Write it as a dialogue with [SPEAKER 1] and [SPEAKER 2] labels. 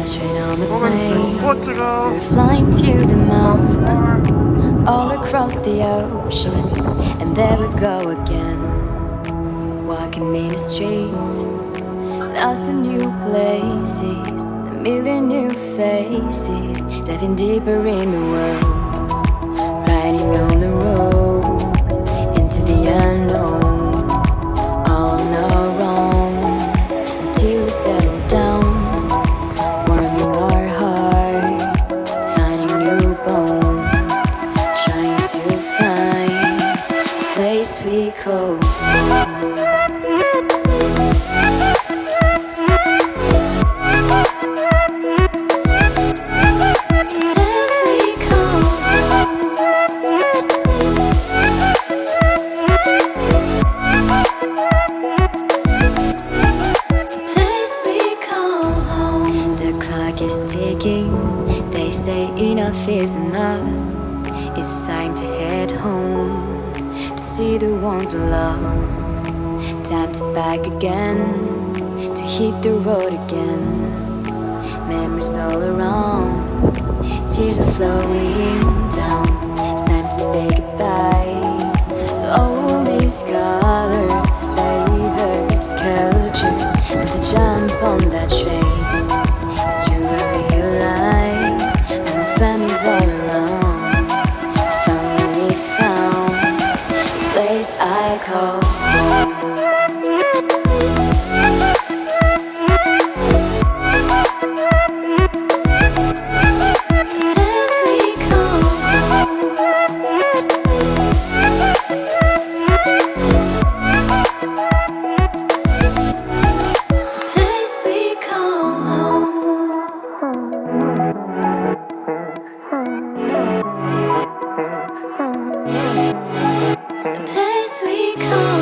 [SPEAKER 1] straight on the
[SPEAKER 2] Welcome to
[SPEAKER 1] plane.
[SPEAKER 2] Portugal.
[SPEAKER 1] We're flying to the mountain, all across the ocean, and there we go again. Walking in the streets, lost in new places, a million new faces, diving deeper in the world, riding on the road into the unknown, all on our own, until we settle down, warming our heart, finding new bones, trying to find a place we call home. Is ticking, they say enough is enough. It's time to head home, to see the ones we love. Time to back again, to hit the road again. Memories all around, tears are flowing down. It's time to say goodbye to all these colors, flavors, cultures, and to jump on that train. It's true, I realize when my family's all around, I finally found a place I call home. Place we call home. Place we call home. The place we call